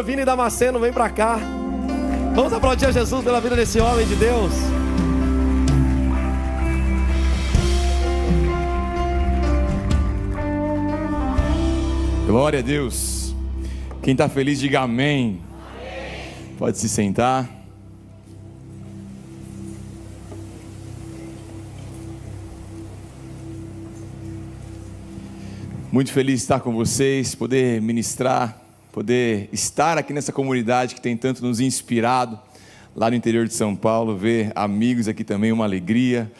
pastor Vini Damasceno, vem pra cá. Vamos aplaudir a Jesus pela vida desse homem de Deus. Glória a Deus. Quem está feliz, diga amém. Amém. Pode se sentar. Muito feliz de estar com vocês, poder ministrar, poder estar aqui nessa comunidade que tem tanto nos inspirado, lá no interior de São Paulo, ver amigos aqui também, uma alegria.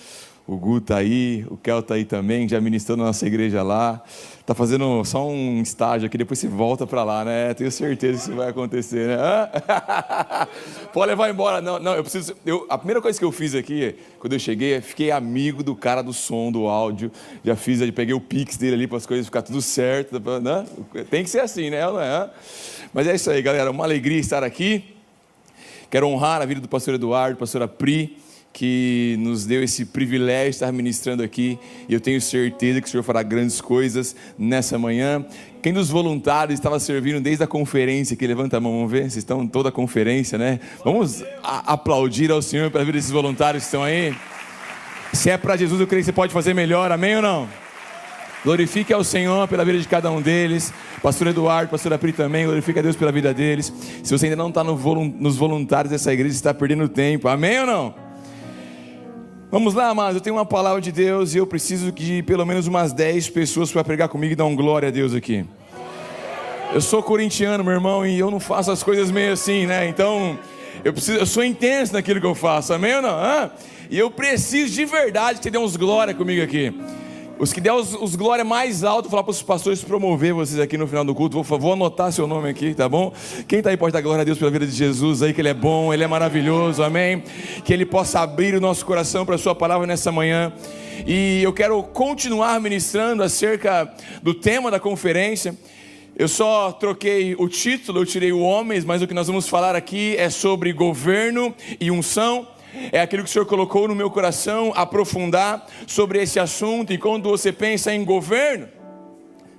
O Gu está aí, o Kel está aí também, já ministrou na nossa igreja lá. Está fazendo só um estágio aqui, depois você volta para lá, né? Tenho certeza que isso vai acontecer, né? Pode levar embora. Não, a primeira coisa que eu fiz aqui, quando eu cheguei, fiquei amigo do cara do som, do áudio. Já peguei o Pix dele ali para as coisas ficar tudo certo. Né? Tem que ser assim, né? Não é? Mas é isso aí, galera. Uma alegria estar aqui. Quero honrar a vida do pastor Eduardo, pastora Pri, que nos deu esse privilégio de estar ministrando aqui, e eu tenho certeza que o Senhor fará grandes coisas nessa manhã. Quem dos voluntários estava servindo desde a conferência aqui? Levanta a mão, vamos ver, vocês estão em toda a conferência, né? Vamos aplaudir ao Senhor pela vida desses voluntários que estão aí. Se é para Jesus, eu creio que você pode fazer melhor, amém ou não? Glorifique ao Senhor pela vida de cada um deles. Pastor Eduardo, pastora Pri também, glorifique a Deus pela vida deles. Se você ainda não está nos voluntários dessa igreja, você está perdendo tempo, amém ou não? Vamos lá, amados, eu tenho uma palavra de Deus e eu preciso de pelo menos umas 10 pessoas para pregar comigo e dar um glória a Deus aqui. Eu sou corintiano, meu irmão, e eu não faço as coisas meio assim, né? Então, eu sou intenso naquilo que eu faço, amém ou não? E eu preciso de verdade que você dê uns glória comigo aqui. Os que der os glória mais alto, vou falar para os pastores promover vocês aqui no final do culto. Vou anotar seu nome aqui, tá bom? Quem está aí pode dar glória a Deus pela vida de Jesus aí, que Ele é bom, Ele é maravilhoso, amém? Que Ele possa abrir o nosso coração para a sua palavra nessa manhã. E eu quero continuar ministrando acerca do tema da conferência. Eu só troquei o título, eu tirei o homens, mas o que nós vamos falar aqui é sobre governo e unção. É aquilo que o Senhor colocou no meu coração, aprofundar sobre esse assunto. E quando você pensa em governo,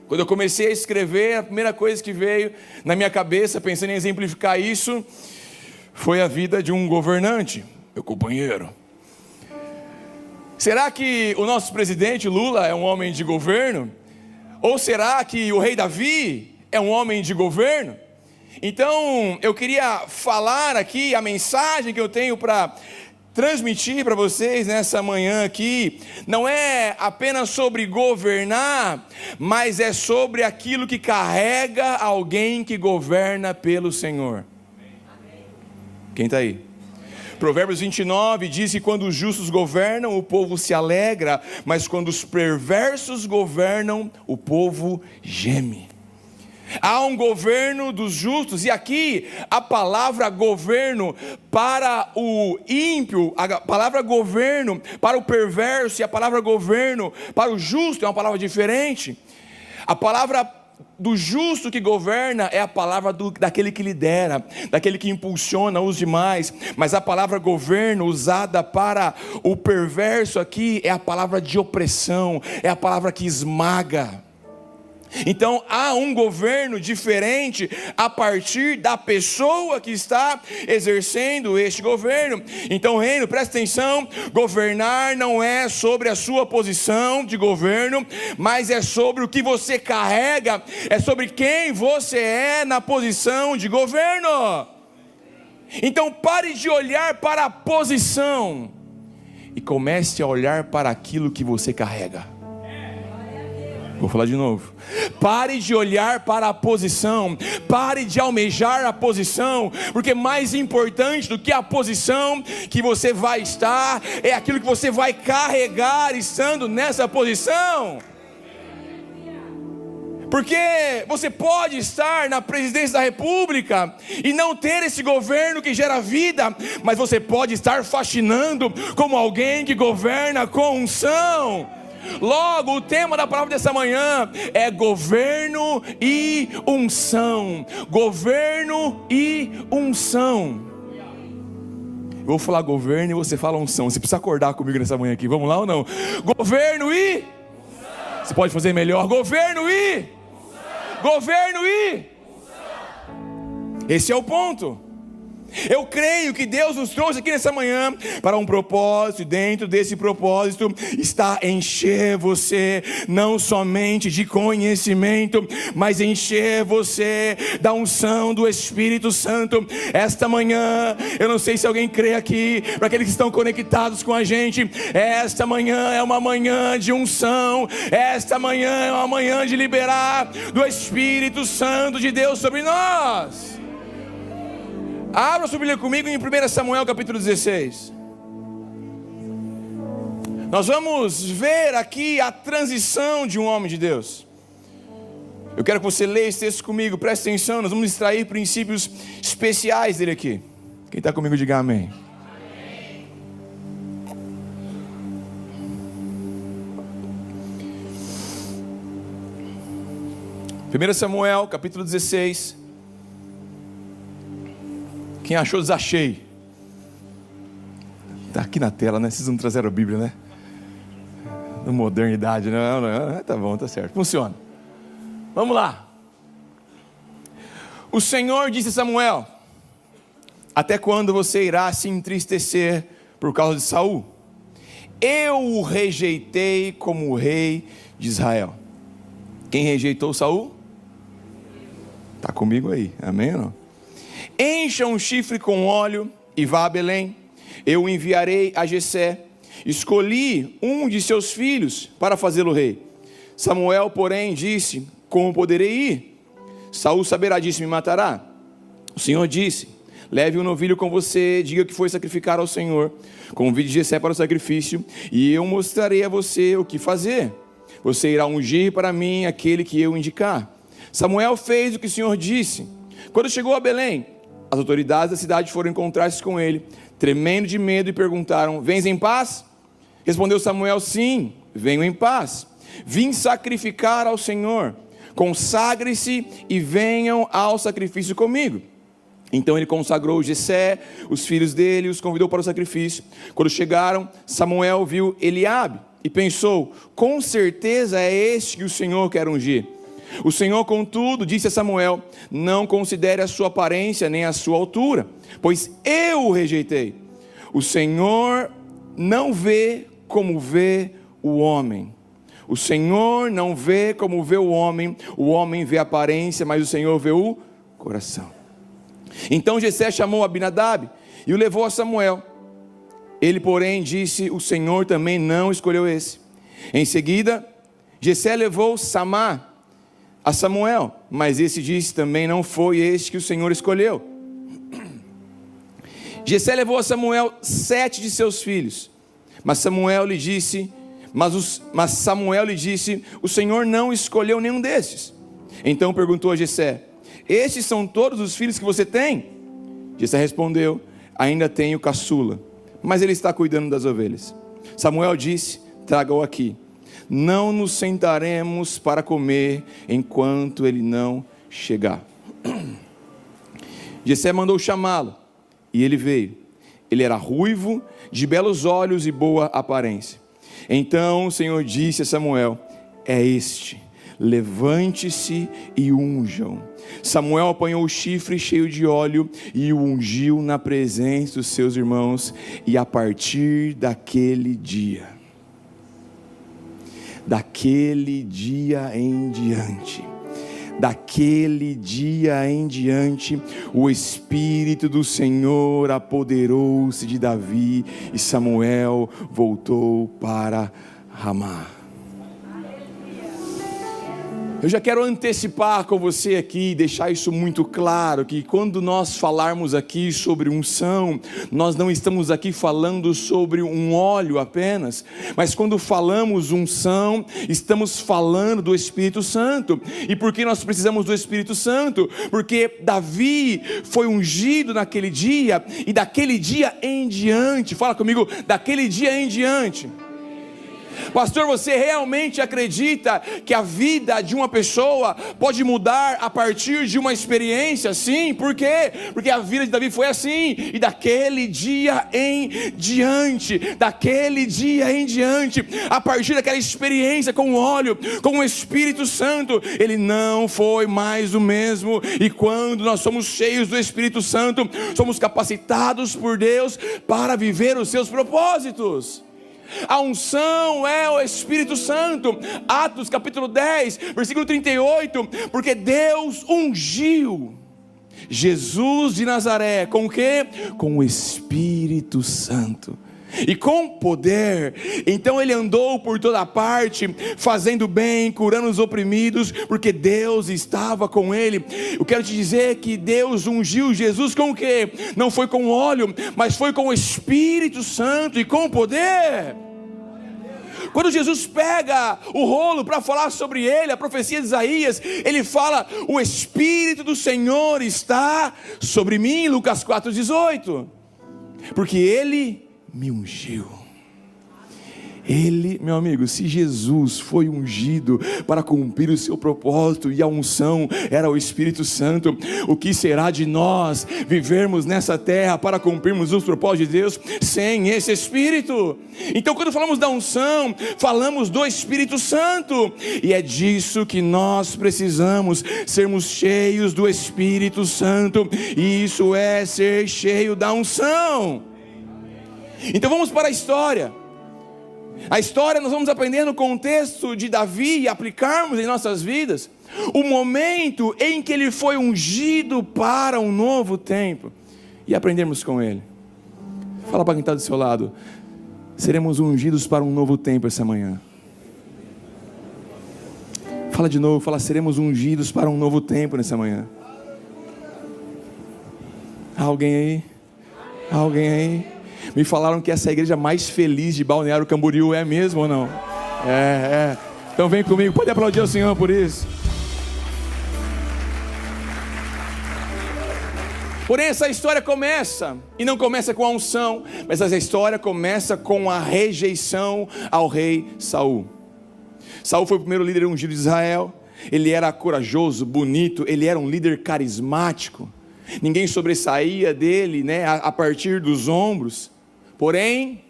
quando eu comecei a escrever, a primeira coisa que veio na minha cabeça, pensando em exemplificar isso, foi a vida de um governante, meu companheiro. Será que o nosso presidente Lula é um homem de governo? Ou será que o rei Davi é um homem de governo? Então, eu queria falar aqui, a mensagem que eu tenho para transmitir para vocês nessa manhã aqui, não é apenas sobre governar, mas é sobre aquilo que carrega alguém que governa pelo Senhor. Quem está aí? Provérbios 29 diz que quando os justos governam, o povo se alegra, mas quando os perversos governam, o povo geme. Há um governo dos justos, e aqui a palavra governo para o ímpio, a palavra governo para o perverso e a palavra governo para o justo é uma palavra diferente. A palavra do justo que governa é a palavra daquele que lidera, daquele que impulsiona os demais, mas a palavra governo usada para o perverso aqui é a palavra de opressão, é a palavra que esmaga. Então há um governo diferente a partir da pessoa que está exercendo este governo. Então, reino, presta atenção, governar não é sobre a sua posição de governo, mas é sobre o que você carrega, é sobre quem você é na posição de governo. Então pare de olhar para a posição e comece a olhar para aquilo que você carrega. Vou falar de novo. Pare de olhar para a posição, pare de almejar a posição, porque mais importante do que a posição que você vai estar, é aquilo que você vai carregar estando nessa posição. Porque você pode estar na presidência da república e não ter esse governo que gera vida, mas você pode estar faxinando como alguém que governa com unção. Logo, o tema da palavra dessa manhã é governo e unção. Governo e unção. Eu vou falar governo e você fala unção. Você precisa acordar comigo nessa manhã aqui. Vamos lá ou não? Governo e unção. Você pode fazer melhor. Governo e unção. Governo e unção. Esse é o ponto. Eu creio que Deus nos trouxe aqui nessa manhã para um propósito, e dentro desse propósito está encher você não somente de conhecimento, mas encher você da unção do Espírito Santo. Esta manhã, eu não sei se alguém crê aqui, para aqueles que estão conectados com a gente, esta manhã é uma manhã de unção, esta manhã é uma manhã de liberar do Espírito Santo de Deus sobre nós. Abra sua Bíblia comigo em 1 Samuel capítulo 16. Nós vamos ver aqui a transição de um homem de Deus. Eu quero que você leia esse texto comigo, preste atenção, nós vamos extrair princípios especiais dele aqui. Quem está comigo, diga amém. Amém. 1 Samuel capítulo 16. Quem achou, desachei. Está aqui na tela, né? Vocês não trouxeram a Bíblia, né? Da modernidade, não. Tá bom, tá certo. Funciona. Vamos lá. O Senhor disse a Samuel: até quando você irá se entristecer por causa de Saul? Eu o rejeitei como rei de Israel. Quem rejeitou Saul? Está comigo aí, amém ou não? Encha um chifre com óleo e vá a Belém. Eu o enviarei a Jessé. Escolhi um de seus filhos para fazê-lo rei. Samuel, porém, disse: como poderei ir? Saul saberá disso e me matará. O Senhor disse: leve um novilho com você, diga que foi sacrificar ao Senhor. Convide Jessé para o sacrifício, e eu mostrarei a você o que fazer. Você irá ungir para mim aquele que eu indicar. Samuel fez o que o Senhor disse. Quando chegou a Belém, as autoridades da cidade foram encontrar-se com ele, tremendo de medo, e perguntaram: vens em paz? Respondeu Samuel: sim, venho em paz. Vim sacrificar ao Senhor. Consagre-se e venham ao sacrifício comigo. Então ele consagrou Jessé, os filhos dele, e os convidou para o sacrifício. Quando chegaram, Samuel viu Eliabe e pensou: com certeza é este que o Senhor quer ungir. O Senhor, contudo, disse a Samuel: não considere a sua aparência nem a sua altura, pois eu o rejeitei. O Senhor não vê como vê o homem. O Senhor não vê como vê o homem vê a aparência, mas o Senhor vê o coração. Então Jessé chamou Abinadab e o levou a Samuel. Ele, porém, disse: o Senhor também não escolheu esse. Em seguida, Jessé levou Samá a Samuel, mas esse disse: também não foi este que o Senhor escolheu. Jessé levou a Samuel 7 de seus filhos, mas Samuel lhe disse: o Senhor não escolheu nenhum destes. Então perguntou a Jessé: estes são todos os filhos que você tem? Jessé respondeu: ainda tenho caçula, mas ele está cuidando das ovelhas. Samuel disse: traga-o aqui. Não nos sentaremos para comer enquanto ele não chegar. Jessé mandou chamá-lo, e ele veio. Ele era ruivo, de belos olhos e boa aparência. Então o Senhor disse a Samuel: é este, levante-se e unjam. Samuel apanhou o chifre cheio de óleo e o ungiu na presença dos seus irmãos, e a partir daquele dia em diante, o Espírito do Senhor apoderou-se de Davi, e Samuel voltou para Ramá. Eu já quero antecipar com você aqui, deixar isso muito claro, que quando nós falarmos aqui sobre unção, nós não estamos aqui falando sobre um óleo apenas, mas quando falamos unção, estamos falando do Espírito Santo. E por que nós precisamos do Espírito Santo? Porque Davi foi ungido naquele dia, e daquele dia em diante, fala comigo, daquele dia em diante, Pastor, você realmente acredita que a vida de uma pessoa pode mudar a partir de uma experiência? Sim, por quê? Porque a vida de Davi foi assim, e daquele dia em diante, a partir daquela experiência com o óleo, com o Espírito Santo, ele não foi mais o mesmo. E quando nós somos cheios do Espírito Santo, somos capacitados por Deus para viver os seus propósitos. A unção é o Espírito Santo. Atos capítulo 10, versículo 38. Porque Deus ungiu Jesus de Nazaré com o quê? Com o Espírito Santo e com poder. Então ele andou por toda parte, fazendo bem, curando os oprimidos, porque Deus estava com ele. Eu quero te dizer que Deus ungiu Jesus com o quê? Não foi com óleo, mas foi com o Espírito Santo e com poder. Quando Jesus pega o rolo para falar sobre ele, a profecia de Isaías, ele fala: o Espírito do Senhor está sobre mim, Lucas 4,18, porque ele me ungiu. Ele, meu amigo, se Jesus foi ungido para cumprir o seu propósito, e a unção era o Espírito Santo, o que será de nós vivermos nessa terra para cumprirmos os propósitos de Deus sem esse Espírito? Então, quando falamos da unção, falamos do Espírito Santo, e é disso que nós precisamos, sermos cheios do Espírito Santo. E isso é ser cheio da unção. Então vamos para a história. A história nós vamos aprender no contexto de Davi e aplicarmos em nossas vidas o momento em que ele foi ungido para um novo tempo, e aprendermos com ele. Fala para quem está do seu lado: seremos ungidos para um novo tempo essa manhã. Fala de novo, fala: seremos ungidos para um novo tempo nessa manhã. Alguém aí? Alguém aí? Me falaram que essa é a igreja mais feliz de Balneário Camboriú. É mesmo ou não? É. Então vem comigo, pode aplaudir ao Senhor por isso. Porém, essa história começa, e não começa com a unção, mas essa história começa com a rejeição ao rei Saul. Saul foi o primeiro líder ungido de Israel. Ele era corajoso, bonito, ele era um líder carismático. Ninguém sobressaía dele, a partir dos ombros. Porém,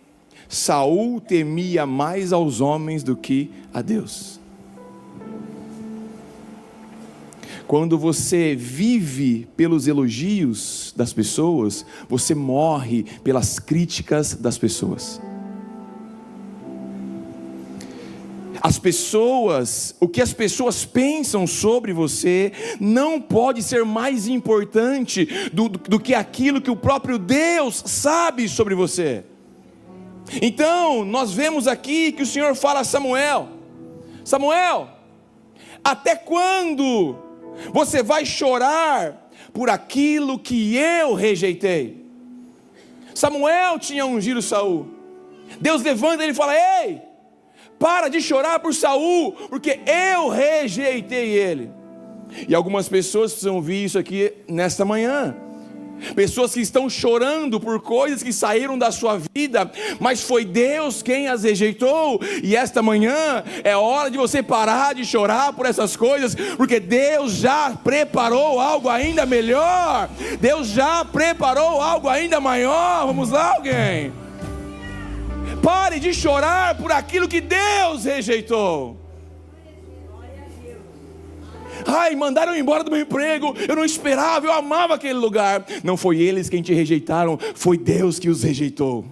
Saul temia mais aos homens do que a Deus. Quando você vive pelos elogios das pessoas, você morre pelas críticas das pessoas. As pessoas, o que as pessoas pensam sobre você não pode ser mais importante do que aquilo que o próprio Deus sabe sobre você. Então, nós vemos aqui que o Senhor fala a Samuel: Samuel, até quando você vai chorar por aquilo que eu rejeitei? Samuel tinha ungido Saul. Deus levanta ele e fala: ei, para de chorar por Saul, porque eu rejeitei ele. E algumas pessoas precisam ouvir isso aqui nesta manhã. Pessoas que estão chorando por coisas que saíram da sua vida, mas foi Deus quem as rejeitou. E esta manhã é hora de você parar de chorar por essas coisas, porque Deus já preparou algo ainda melhor. Deus já preparou algo ainda maior. Vamos lá, alguém? Pare de chorar por aquilo que Deus rejeitou. Ai, mandaram eu embora do meu emprego, eu não esperava, eu amava aquele lugar. Não foi eles quem te rejeitaram, foi Deus que os rejeitou.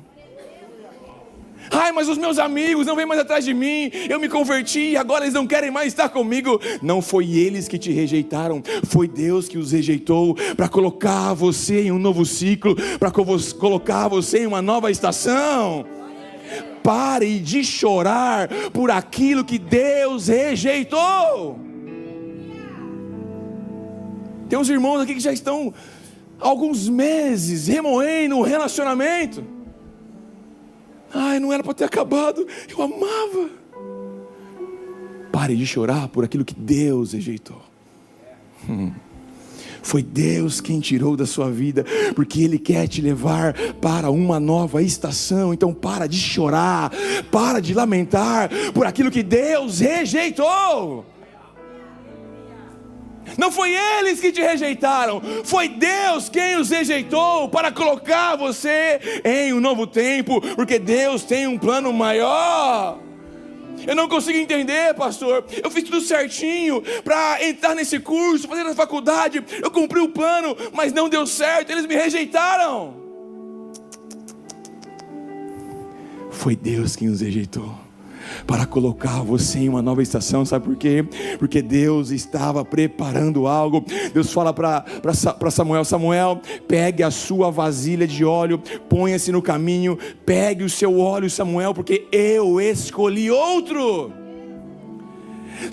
Ai, mas os meus amigos não vêm mais atrás de mim, eu me converti e agora eles não querem mais estar comigo. Não foi eles que te rejeitaram, foi Deus que os rejeitou, para colocar você em um novo ciclo, para colocar você em uma nova estação. Pare de chorar por aquilo que Deus rejeitou. Tem uns irmãos aqui que já estão há alguns meses remoendo um relacionamento. Ai, não era para ter acabado, eu amava. Pare de chorar por aquilo que Deus rejeitou. Foi Deus quem tirou da sua vida, porque Ele quer te levar para uma nova estação. Então para de chorar, para de lamentar por aquilo que Deus rejeitou. Não foi eles que te rejeitaram, foi Deus quem os rejeitou para colocar você em um novo tempo, porque Deus tem um plano maior. Eu não consigo entender, pastor. Eu fiz tudo certinho para entrar nesse curso, fazer na faculdade. Eu cumpri o plano, mas não deu certo. Eles me rejeitaram. Foi Deus quem os rejeitou para colocar você em uma nova estação. Sabe por quê? Porque Deus estava preparando algo. Deus fala para Samuel: Samuel, pegue a sua vasilha de óleo, ponha-se no caminho, pegue o seu óleo, Samuel, porque eu escolhi outro.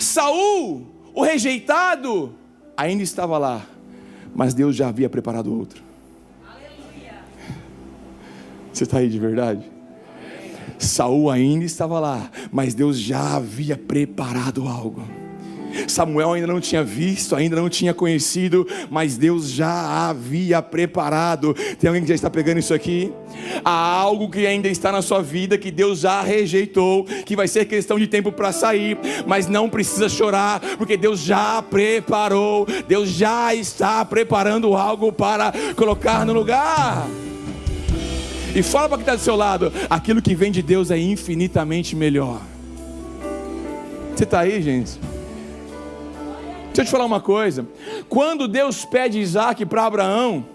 Saul, o rejeitado, ainda estava lá, mas Deus já havia preparado outro. Você está aí de verdade? Saul ainda estava lá, mas Deus já havia preparado algo. Samuel ainda não tinha visto, ainda não tinha conhecido, mas Deus já havia preparado. Tem alguém que já está pegando isso aqui? Há algo que ainda está na sua vida, que Deus já rejeitou, que vai ser questão de tempo para sair, mas não precisa chorar, porque Deus já preparou. Deus já está preparando algo para colocar no lugar. E fala para quem está do seu lado: aquilo que vem de Deus é infinitamente melhor. Você está aí, gente? Deixa eu te falar uma coisa. Quando Deus pede Isaac para Abraão,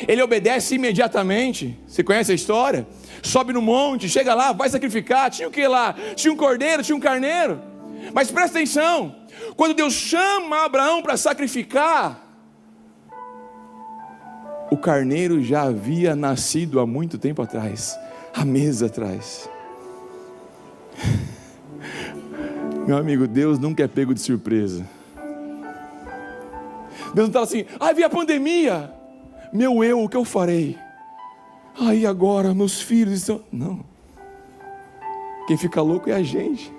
ele obedece imediatamente. Você conhece a história? Sobe no monte, chega lá, vai sacrificar. Tinha o que lá? Tinha um cordeiro, tinha um carneiro. Mas presta atenção, quando Deus chama Abraão para sacrificar, o carneiro já havia nascido há muito tempo atrás, há meses atrás. Meu amigo, Deus nunca é pego de surpresa. Deus não está assim: ai, veio a pandemia, o que eu farei? Aí agora meus filhos estão... Não, quem fica louco é a gente.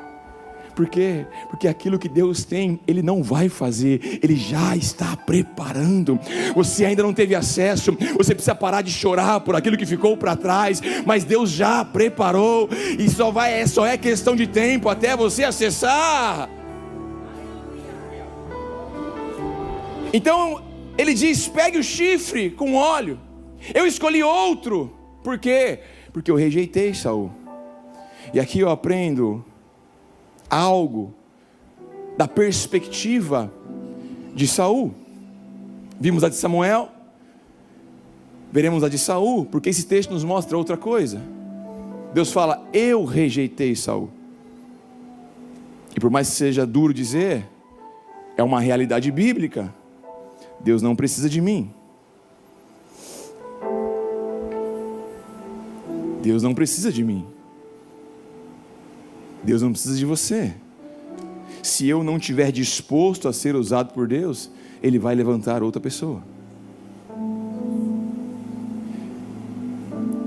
Por quê? Porque aquilo que Deus tem, Ele não vai fazer, Ele já está preparando. Você ainda não teve acesso, você precisa parar de chorar por aquilo que ficou para trás, mas Deus já preparou, e só é questão de tempo até você acessar. Então Ele diz: pegue o chifre com óleo. Eu escolhi outro. Por quê? Porque eu rejeitei Saul. E aqui eu aprendo algo da perspectiva de Saul. Vimos a de Samuel, veremos a de Saul, porque esse texto nos mostra outra coisa. Deus fala: eu rejeitei Saul. E por mais que seja duro dizer, é uma realidade bíblica. Deus não precisa de mim. Deus não precisa de mim. Deus não precisa de você. Se eu não estiver disposto a ser usado por Deus, Ele vai levantar outra pessoa.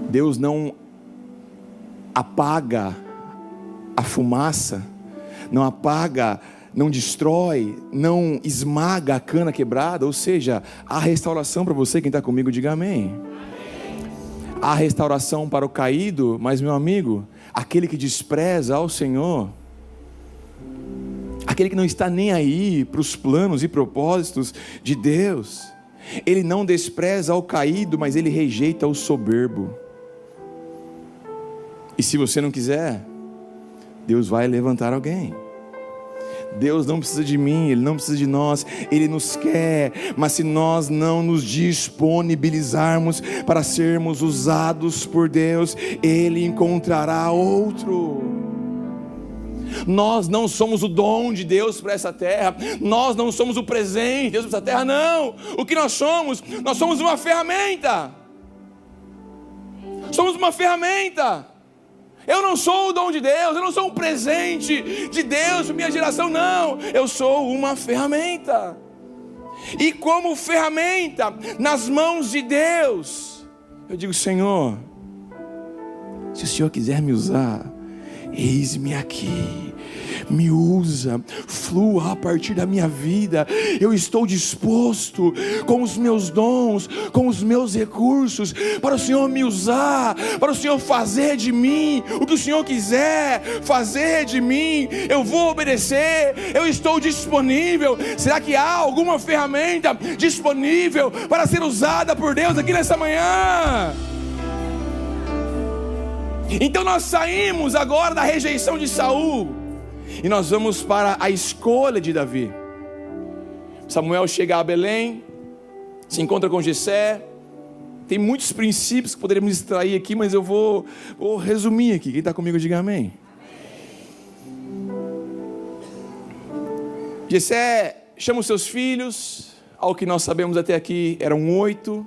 Deus não apaga a fumaça, não apaga, não destrói, não esmaga a cana quebrada. Ou seja, há restauração para você. Quem está comigo, diga amém. Há restauração para o caído, mas meu amigo, aquele que despreza ao Senhor, aquele que não está nem aí para os planos e propósitos de Deus, ele não despreza ao caído, mas ele rejeita o soberbo. E se você não quiser, Deus vai levantar alguém. Deus não precisa de mim, Ele não precisa de nós, Ele nos quer, mas se nós não nos disponibilizarmos para sermos usados por Deus, Ele encontrará outro. Nós não somos o dom de Deus para essa terra, nós não somos o presente de Deus para essa terra, não. O que nós somos uma ferramenta. Somos uma ferramenta. Eu não sou o dom de Deus, eu não sou um presente de Deus para minha geração, não. Eu sou uma ferramenta. E como ferramenta nas mãos de Deus, eu digo: Senhor, se o Senhor quiser me usar, eis-me aqui. me usa, flua a partir da minha vida. Eu estou disposto com os meus dons, com os meus recursos, para o Senhor me usar, para o Senhor fazer de mim o que o Senhor quiser fazer de mim. Eu vou obedecer, eu estou disponível. Será que há alguma ferramenta disponível para ser usada por Deus aqui nessa manhã? Então nós saímos agora da rejeição de Saul e nós vamos para a escolha de Davi. Samuel chega a Belém, se encontra com Jessé. Tem muitos princípios que poderíamos extrair aqui, mas eu vou resumir aqui. Quem está comigo, diga amém. Jessé chama os seus filhos, ao que nós sabemos até aqui eram 8.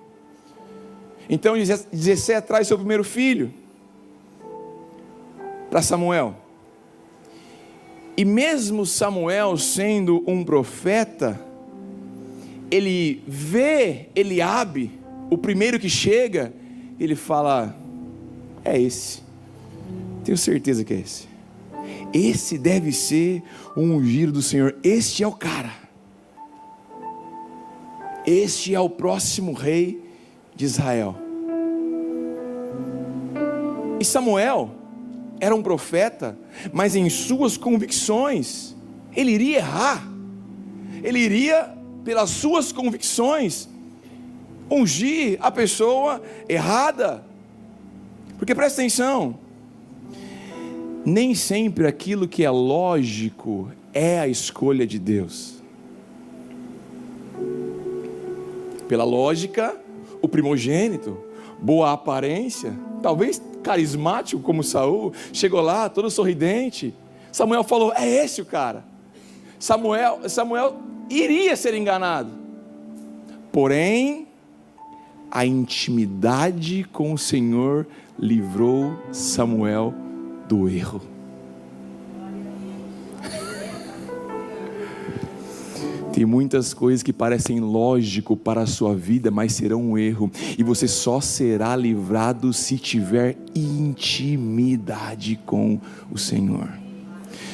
Então Jessé traz seu primeiro filho para Samuel. E mesmo Samuel sendo um profeta, ele vê Eliabe, o primeiro que chega, ele fala: é esse, tenho certeza que é esse. Esse deve ser o ungido do Senhor, este é o cara, este é o próximo rei de Israel. E Samuel era um profeta, mas em suas convicções, ele iria errar, ele iria, pelas suas convicções, ungir a pessoa errada. Porque presta atenção, nem sempre aquilo que é lógico é a escolha de Deus. Pela lógica, o primogênito, boa aparência, talvez carismático como Saul, chegou lá todo sorridente. Samuel falou: é esse o cara. Samuel iria ser enganado. Porém, a intimidade com o Senhor livrou Samuel do erro. Tem muitas coisas que parecem lógico para a sua vida, mas serão um erro. E você só será livrado se tiver intimidade com o Senhor.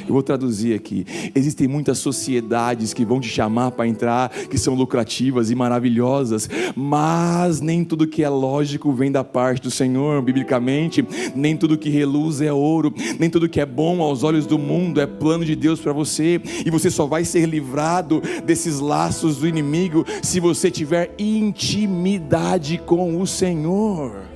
Eu vou traduzir aqui. Existem muitas sociedades que vão te chamar para entrar, que são lucrativas e maravilhosas, mas nem tudo que é lógico vem da parte do Senhor. Biblicamente, nem tudo que reluz é ouro, nem tudo que é bom aos olhos do mundo é plano de Deus para você. E você só vai ser livrado desses laços do inimigo se você tiver intimidade com o Senhor.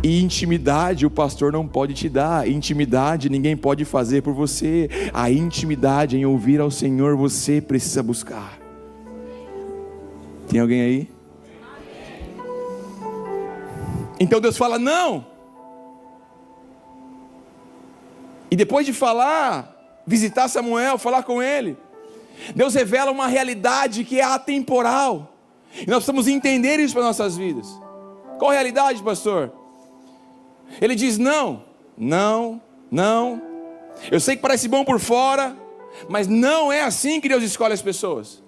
E intimidade o pastor não pode te dar, intimidade ninguém pode fazer por você. A intimidade em ouvir ao Senhor você precisa buscar. Tem alguém aí? Então Deus fala não. E depois de falar, visitar Samuel, falar com ele, Deus revela uma realidade que é atemporal. E nós precisamos entender isso para nossas vidas. Qual a realidade, pastor? Ele diz não. Eu sei que parece bom por fora, mas não é assim que Deus escolhe as pessoas.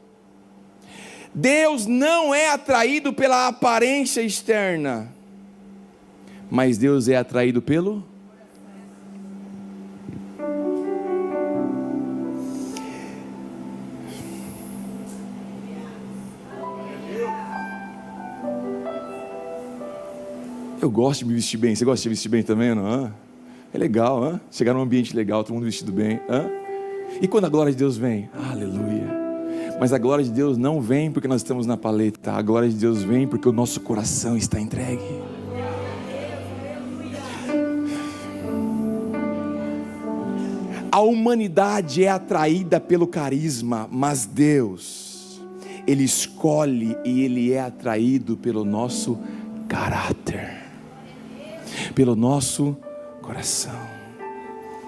Deus não é atraído pela aparência externa, mas Deus é atraído pelo... Eu gosto de me vestir bem. Você gosta de se vestir bem também, não? É legal, hein? Chegar num ambiente legal, todo mundo vestido bem. Hein? E quando a glória de Deus vem? Aleluia. Mas a glória de Deus não vem porque nós estamos na paleta. A glória de Deus vem porque o nosso coração está entregue. A humanidade é atraída pelo carisma, mas Deus, Ele escolhe e Ele é atraído pelo nosso caráter, pelo nosso coração.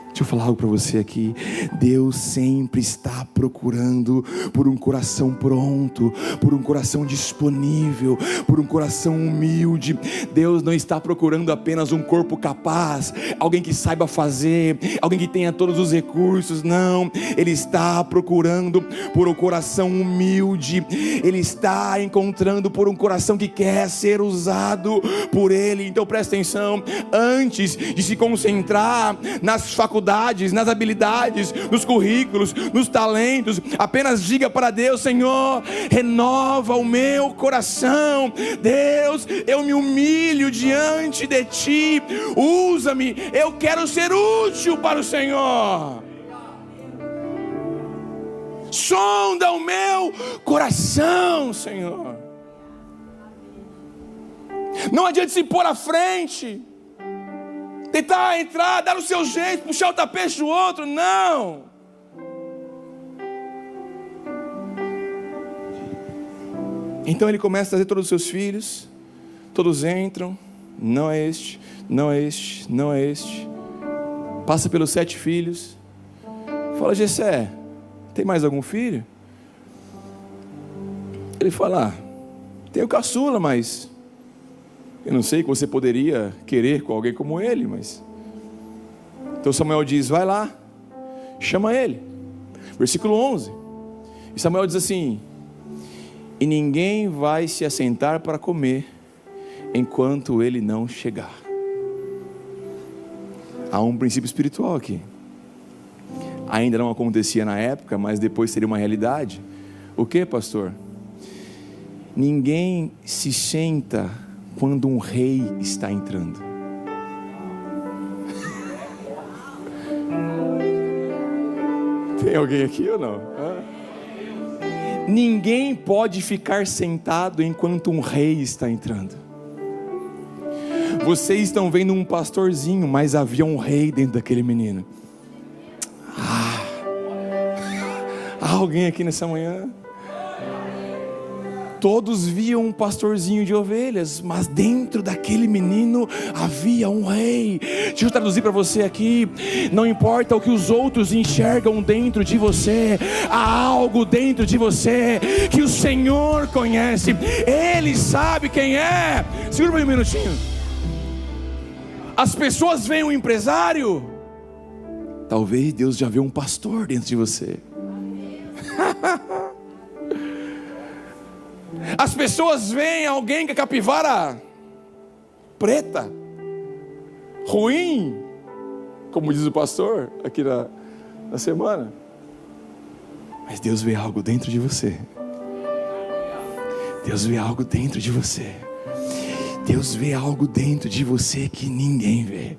Deixa eu falar algo para você aqui. Deus sempre está procurando por um coração pronto, por um coração disponível, por um coração humilde. Deus não está procurando apenas um corpo capaz, alguém que saiba fazer, alguém que tenha todos os recursos. Não, Ele está procurando por um coração humilde. Ele está encontrando por um coração que quer ser usado por Ele. Então presta atenção, antes de se concentrar nas faculdades faculdades, nas habilidades, nos currículos, nos talentos. Apenas diga para Deus: Senhor, renova o meu coração. Deus, eu me humilho diante de Ti, usa-me, eu quero ser útil para o Senhor. Sonda o meu coração, Senhor. Não adianta se pôr à frente, tentar entrar, dar o seu jeito, puxar o tapete do outro, não. Então ele começa a trazer todos os seus filhos, todos entram, não é este, não é este, não é este. Passa pelos 7 filhos, fala: Jessé, tem mais algum filho? Ele fala: tem o caçula, mas eu não sei que você poderia querer com alguém como ele, mas... Então Samuel diz: vai lá, chama ele. Versículo 11. E Samuel diz assim: e ninguém vai se assentar para comer enquanto ele não chegar. Há um princípio espiritual aqui. Ainda não acontecia na época, mas depois seria uma realidade. O que, pastor? Ninguém se senta quando um rei está entrando. Tem alguém aqui ou não? Ninguém pode ficar sentado enquanto um rei está entrando. Vocês estão vendo um pastorzinho, mas havia um rei dentro daquele menino. Há alguém aqui nessa manhã? Todos viam um pastorzinho de ovelhas, mas dentro daquele menino havia um rei. Deixa eu traduzir para você aqui: não importa o que os outros enxergam dentro de você, há algo dentro de você que o Senhor conhece, Ele sabe quem é. Segura por um minutinho. As pessoas veem um empresário, talvez Deus já vê um pastor dentro de você. As pessoas veem alguém com a capivara preta, ruim, como diz o pastor aqui na semana, mas Deus vê algo dentro de você. Deus vê algo dentro de você. Deus vê algo dentro de você que ninguém vê.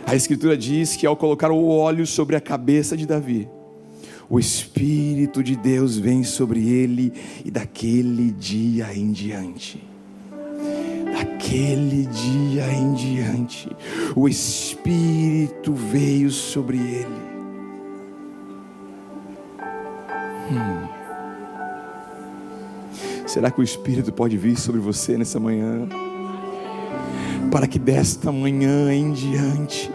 A Escritura diz que ao colocar o óleo sobre a cabeça de Davi, o Espírito de Deus vem sobre ele, e daquele dia em diante, o Espírito veio sobre ele. Será que o Espírito pode vir sobre você nessa manhã? Para que desta manhã em diante,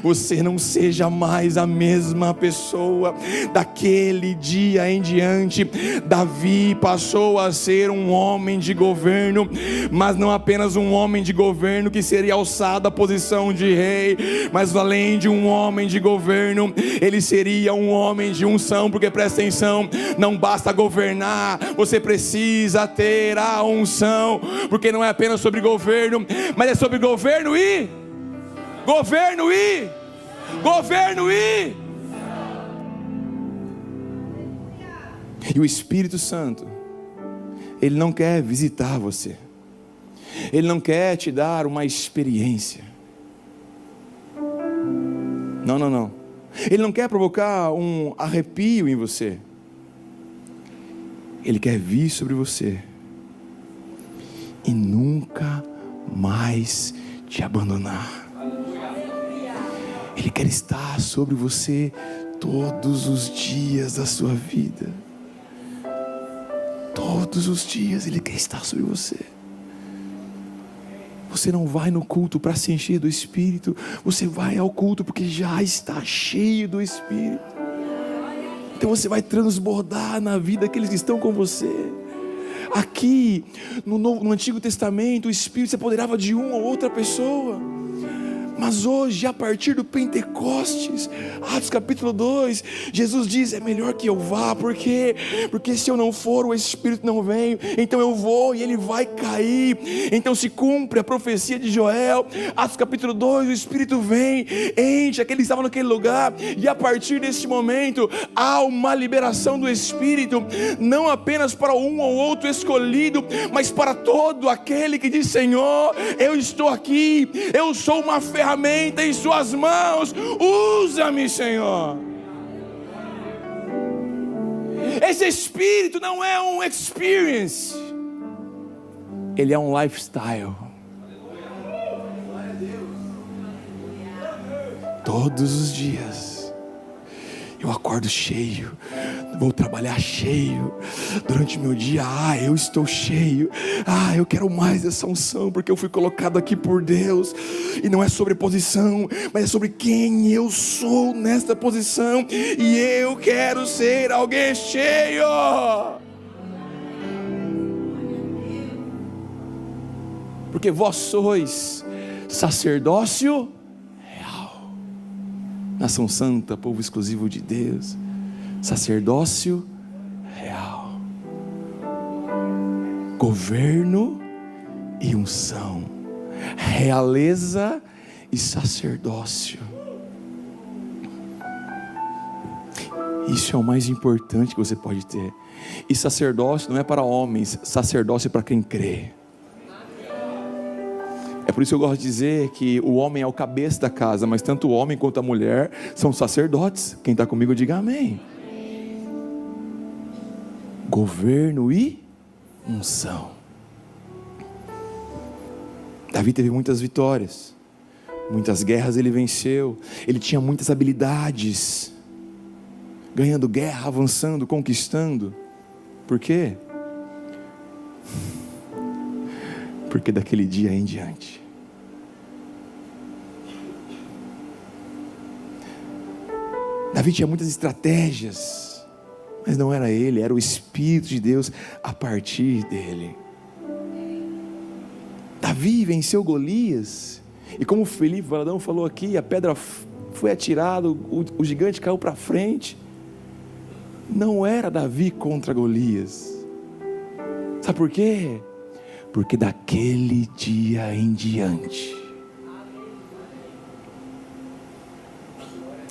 você não seja mais a mesma pessoa. Daquele dia em diante, Davi passou a ser um homem de governo, mas não apenas um homem de governo que seria alçado à posição de rei, mas além de um homem de governo, ele seria um homem de unção. Porque presta atenção, não basta governar, você precisa ter a unção. Porque não é apenas sobre governo, mas é sobre governo e o Espírito Santo, Ele não quer visitar você, Ele não quer te dar uma experiência. Não. Ele não quer provocar um arrepio em você. Ele quer vir sobre você e nunca mais te abandonar. Ele quer estar sobre você todos os dias da sua vida. Todos os dias Ele quer estar sobre você. Você não vai no culto para se encher do Espírito, você vai ao culto porque já está cheio do Espírito. Então você vai transbordar na vida daqueles que estão com você. Aqui no Antigo Testamento, o Espírito se apoderava de uma ou outra pessoa, Mas hoje, a partir do Pentecostes, Atos capítulo 2, Jesus diz: é melhor que eu vá. Por quê? Porque se eu não for, o Espírito não vem. Então eu vou e ele vai cair. Então se cumpre a profecia de Joel. Atos capítulo 2, o Espírito vem, enche aqueles que estavam naquele lugar. E a partir desse momento, há uma liberação do Espírito, não apenas para um ou outro escolhido, mas para todo aquele que diz: Senhor, eu estou aqui, eu sou uma ferramenta em suas mãos, usa-me, Senhor. Esse Espírito não é um experience, ele é um lifestyle. Todos os dias eu acordo cheio, vou trabalhar cheio, durante o meu dia, eu estou cheio, eu quero mais dessa unção, porque eu fui colocado aqui por Deus, e não é sobre posição, mas é sobre quem eu sou nesta posição, e eu quero ser alguém cheio. Porque vós sois sacerdócio, nação santa, povo exclusivo de Deus, sacerdócio real, governo e unção, realeza e sacerdócio. Isso é o mais importante que você pode ter. E sacerdócio não é para homens, sacerdócio é para quem crê. É por isso que eu gosto de dizer que o homem é o cabeça da casa, mas tanto o homem quanto a mulher são sacerdotes. Quem está comigo diga amém. Governo e unção. Davi teve muitas vitórias, muitas guerras ele venceu, ele tinha muitas habilidades, ganhando guerra, avançando, conquistando. Por quê? Porque daquele dia em diante, Davi tinha muitas estratégias, mas não era ele, era o Espírito de Deus a partir dele. Davi venceu Golias, e como o Felipe Valadão falou aqui, a pedra foi atirada, o gigante caiu para frente. Não era Davi contra Golias. Sabe por quê? Porque daquele dia em diante,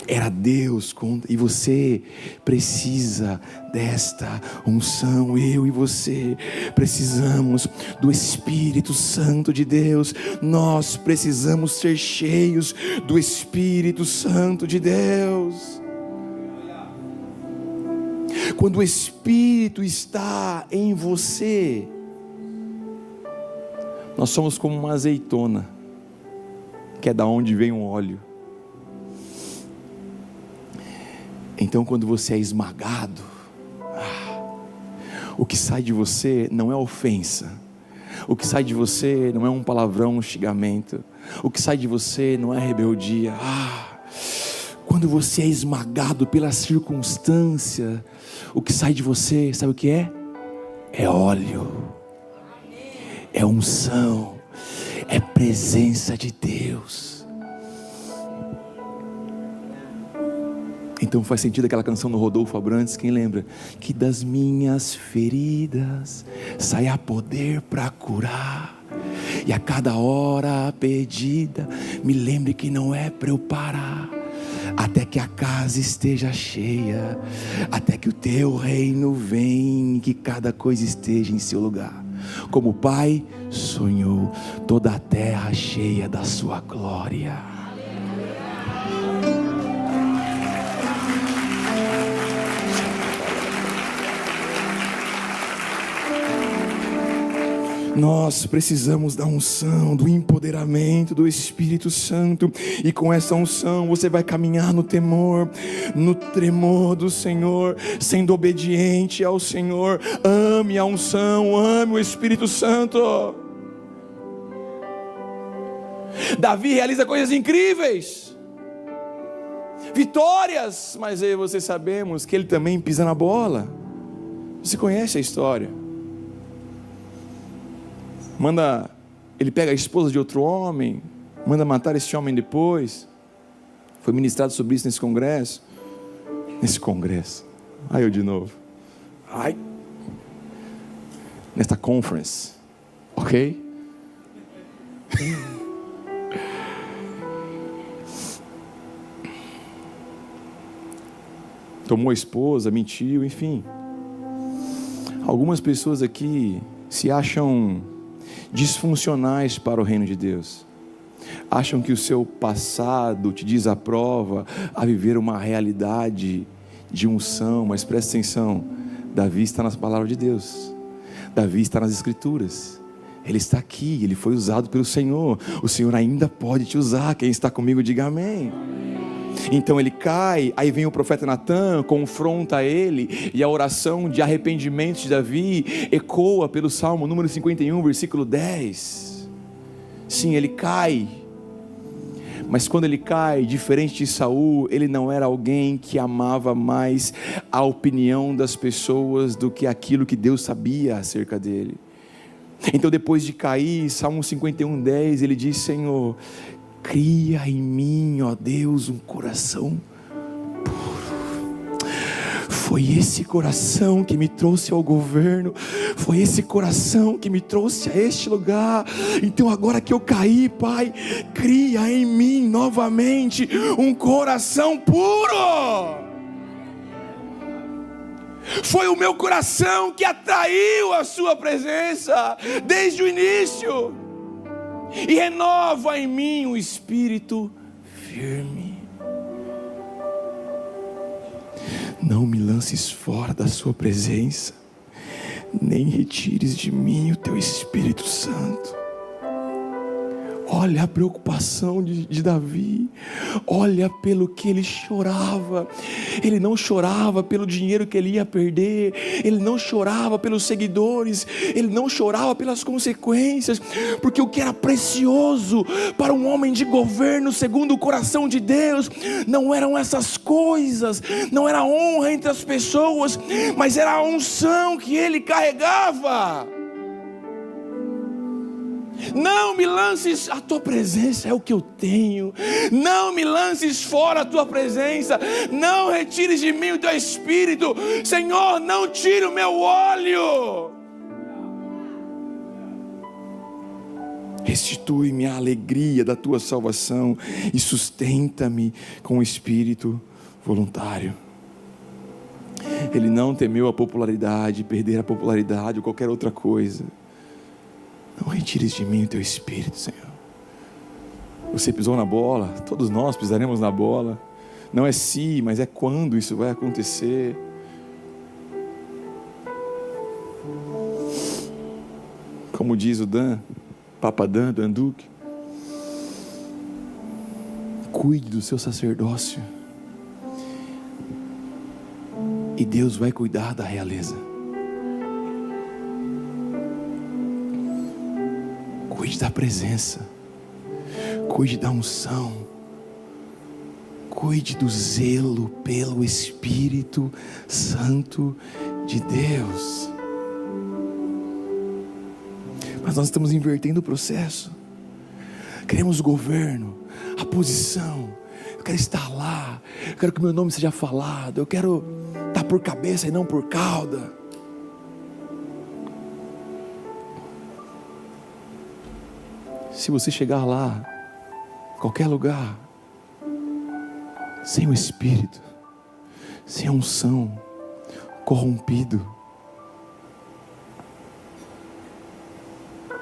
era Deus contra, e você precisa desta unção. Eu e você precisamos do Espírito Santo de Deus. Nós precisamos ser cheios do Espírito Santo de Deus. Quando o Espírito está em você, nós somos como uma azeitona, que é da onde vem o óleo. Então quando você é esmagado, o que sai de você não é ofensa, o que sai de você não é um palavrão, um xingamento, o que sai de você não é rebeldia. Quando você é esmagado pela circunstância, o que sai de você, sabe o que é? É óleo, é unção, é presença de Deus. Então faz sentido aquela canção do Rodolfo Abrantes, quem lembra? Que das minhas feridas saia poder para curar, e a cada hora pedida me lembre que não é para eu parar, até que a casa esteja cheia, até que o teu reino venha, que cada coisa esteja em seu lugar. Como o Pai sonhou, toda a terra cheia da sua glória. Nós precisamos da unção, do empoderamento do Espírito Santo, e com essa unção você vai caminhar no temor, no tremor do Senhor, sendo obediente ao Senhor. Ame a unção, ame o Espírito Santo. Davi realiza coisas incríveis, vitórias, mas eu e você sabemos que ele também pisa na bola. Você conhece a história? Ele pega a esposa de outro homem, Manda matar esse homem depois. Foi ministrado sobre isso nesse congresso. Ai, eu de novo. Ai. Nesta conference. Ok? Tomou a esposa, mentiu, enfim. Algumas pessoas aqui se acham disfuncionais para o reino de Deus. Acham que o seu passado te desaprova a viver uma realidade de unção, mas presta atenção, Davi está nas palavras de Deus, Davi está nas escrituras, ele está aqui, ele foi usado pelo Senhor, o Senhor ainda pode te usar. Quem está comigo diga amém. Então ele cai, aí vem o profeta Natã, confronta ele, e a oração de arrependimento de Davi ecoa pelo Salmo número 51, versículo 10. Sim, ele cai, mas quando ele cai, diferente de Saul, ele não era alguém que amava mais a opinião das pessoas do que aquilo que Deus sabia acerca dele. Então depois de cair, Salmo 51, 10, ele diz: Senhor, cria em mim, ó Deus, um coração puro. Foi esse coração que me trouxe ao governo, foi esse coração que me trouxe a este lugar. Então agora que eu caí, Pai, cria em mim novamente um coração puro. Foi o meu coração que atraiu a sua presença desde o início. E renova em mim um espírito firme. Não me lances fora da sua presença, nem retires de mim o teu Espírito Santo. Olha a preocupação de Davi, olha pelo que ele chorava. Ele não chorava pelo dinheiro que ele ia perder, ele não chorava pelos seguidores, ele não chorava pelas consequências, porque o que era precioso para um homem de governo segundo o coração de Deus, não eram essas coisas, não era a honra entre as pessoas, mas era a unção que ele carregava. Não me lances, a tua presença é o que eu tenho. Não me lances fora a tua presença. Não retires de mim o teu espírito. Senhor, não tire o meu óleo. Restitui-me a alegria da tua salvação e sustenta-me com o espírito voluntário. Ele não temeu a popularidade, perder a popularidade ou qualquer outra coisa. Não retires de mim o teu espírito, Senhor. Você pisou na bola, todos nós pisaremos na bola. Não é se, mas é quando isso vai acontecer. Como diz o Dan, Papa Dan Duque, cuide do seu sacerdócio e Deus vai cuidar da realeza. Cuide da presença, cuide da unção, cuide do zelo pelo Espírito Santo de Deus. Mas nós estamos invertendo o processo. Queremos o governo, a posição. Eu quero estar lá, eu quero que meu nome seja falado, eu quero estar por cabeça e não por cauda. Se você chegar lá, qualquer lugar, sem o Espírito, sem a unção, corrompido,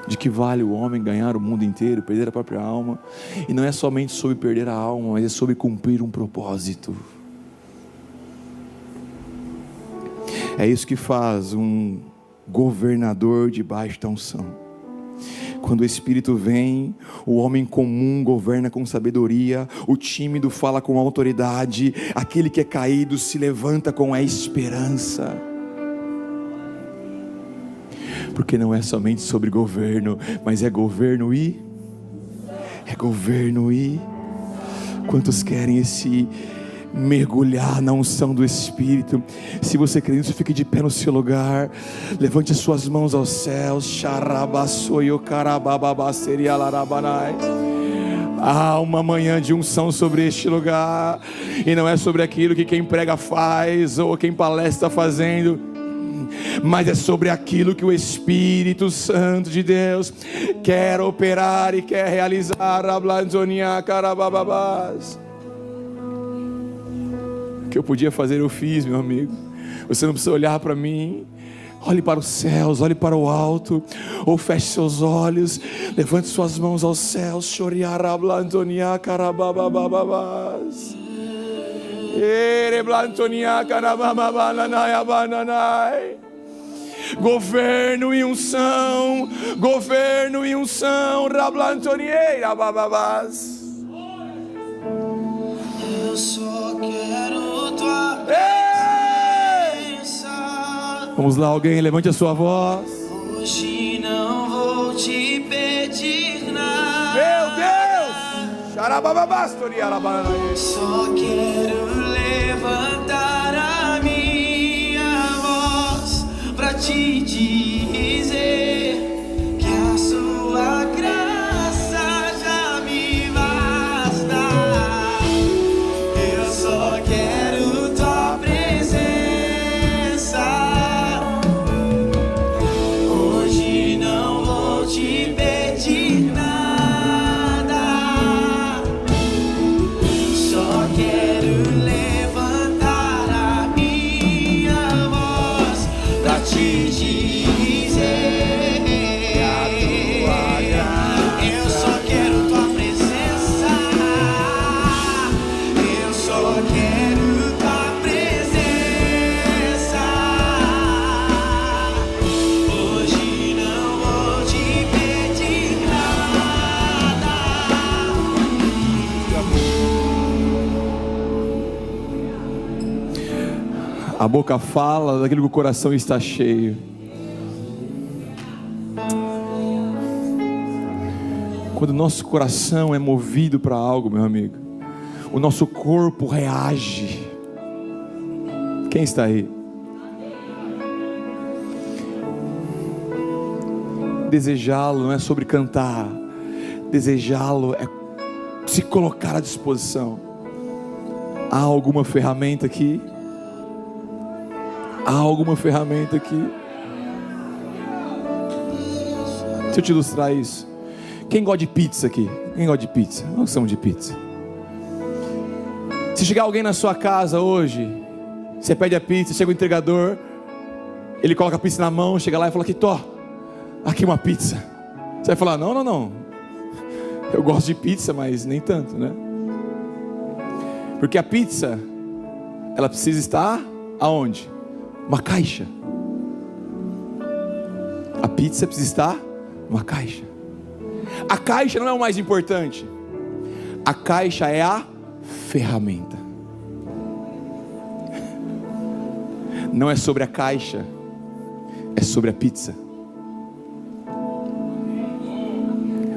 de que vale o homem ganhar o mundo inteiro, perder a própria alma? E não é somente sobre perder a alma, mas é sobre cumprir um propósito. É isso que faz um governador debaixo da unção. Quando o Espírito vem, o homem comum governa com sabedoria, o tímido fala com autoridade, aquele que é caído se levanta com a esperança. Porque não é somente sobre governo, mas é governo e... Quantos querem esse... mergulhar na unção do Espírito? Se você crê nisso, fique de pé no seu lugar, levante as suas mãos aos céus. Há uma manhã de unção sobre este lugar, e não é sobre aquilo que quem prega faz, ou quem palestra está fazendo, mas é sobre aquilo que o Espírito Santo de Deus quer operar e quer realizar. O que eu podia fazer eu fiz, meu amigo. Você não precisa olhar para mim. Olhe para os céus, olhe para o alto, ou feche seus olhos, levante suas mãos aos céus. Governo e unção, governo e unção. Eu só quero tua presença. Vamos lá, alguém, levante a sua voz. Hoje não vou te pedir nada. Meu Deus! Só quero levantar a minha voz pra te dizer que a sua graça já me basta. Eu só quero tua presença. Hoje não vou te pedir nada. Só quero levantar a minha voz pra te dizer a tua graça. Eu só quero tua presença. Eu só quero tua presença. Hoje não vou te pedir nada. A boca fala daquilo que o coração está cheio. Quando o nosso coração é movido para algo, meu amigo, o nosso corpo reage. Quem está aí? Desejá-lo não é sobre cantar. Desejá-lo é se colocar à disposição. Há alguma ferramenta aqui? Há alguma ferramenta aqui? Deixa eu te ilustrar isso. Quem gosta de pizza aqui? Quem gosta de pizza? Nós somos de pizza. Se chegar alguém na sua casa hoje, você pede a pizza, chega o entregador, ele coloca a pizza na mão, chega lá e fala aqui, Tó, aqui uma pizza. Você vai falar, não, eu gosto de pizza, mas nem tanto, né? Porque a pizza, ela precisa estar aonde? Uma caixa. A pizza precisa estar numa caixa. A caixa não é o mais importante. A caixa é a ferramenta. Não é sobre a caixa, é sobre a pizza.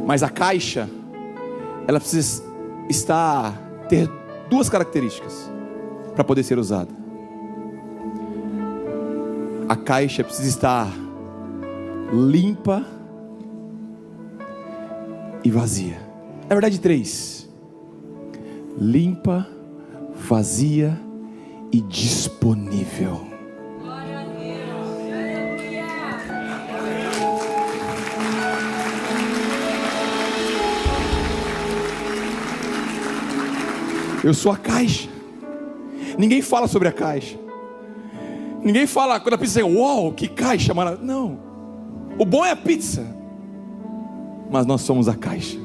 Mas a caixa, ela precisa ter duas características para poder ser usada. A caixa precisa estar limpa e vazia. Na verdade, três: limpa, vazia e disponível. Eu sou a caixa. Ninguém fala sobre a caixa. Ninguém fala quando a pizza é uau, que caixa maravilhosa. Não. O bom é a pizza. Mas nós somos a caixa.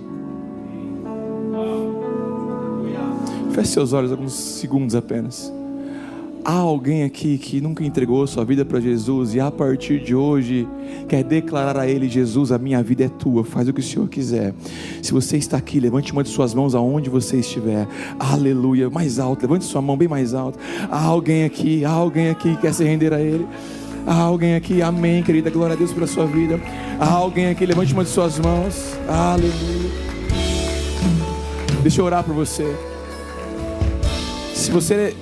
Feche seus olhos alguns segundos apenas. Há alguém aqui que nunca entregou sua vida para Jesus e a partir de hoje quer declarar a Ele: Jesus, a minha vida é tua, faz o que o Senhor quiser. Se você está aqui, levante uma de suas mãos aonde você estiver. Aleluia, mais alto, levante sua mão bem mais alto. Há alguém aqui que quer se render a Ele. Há alguém aqui, amém, querida, glória a Deus pela sua vida. Há alguém aqui, levante uma de suas mãos. Aleluia. Deixa eu orar por você. Se você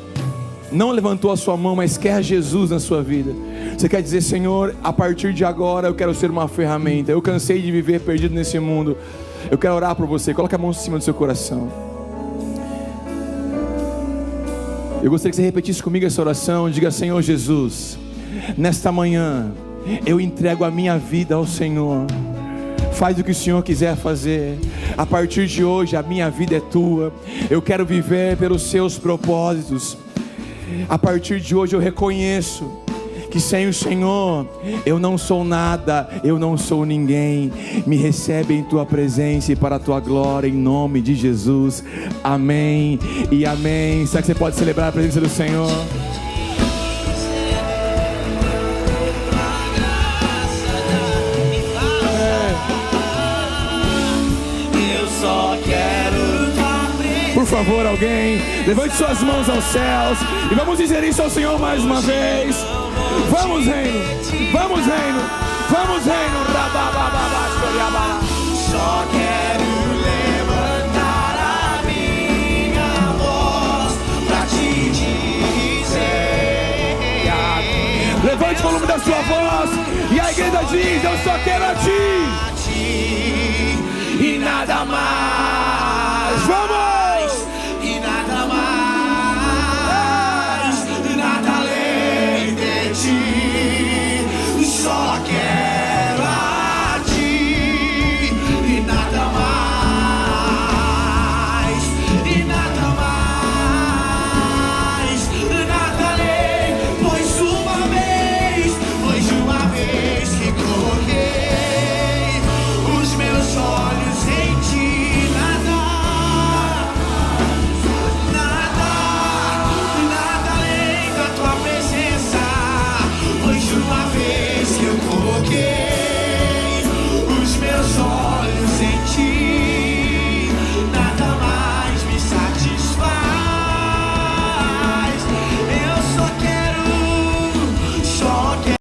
não levantou a sua mão, mas quer Jesus na sua vida, você quer dizer: Senhor, a partir de agora eu quero ser uma ferramenta. Eu cansei de viver perdido nesse mundo. Eu quero orar por você. Coloque a mão em cima do seu coração. Eu gostaria que você repetisse comigo essa oração. Diga: Senhor Jesus, nesta manhã eu entrego a minha vida ao Senhor. Faz o que o Senhor quiser fazer. A partir de hoje a minha vida é tua. Eu quero viver pelos seus propósitos. A partir de hoje eu reconheço que sem o Senhor eu não sou nada, eu não sou ninguém. Me recebe em tua presença e para a tua glória, em nome de Jesus. Amém e amém. Será que você pode celebrar a presença do Senhor? Eu só quero tua presença. Por favor, alguém levante suas mãos aos céus e vamos dizer isso ao Senhor mais uma vez. Vamos, reino, vamos, reino, vamos, reino. Só quero levantar a minha voz pra te dizer. Levante o volume da sua voz e a igreja diz: eu só quero a ti E nada mais. Vamos! E nada mais. Nada além de ti. Só quero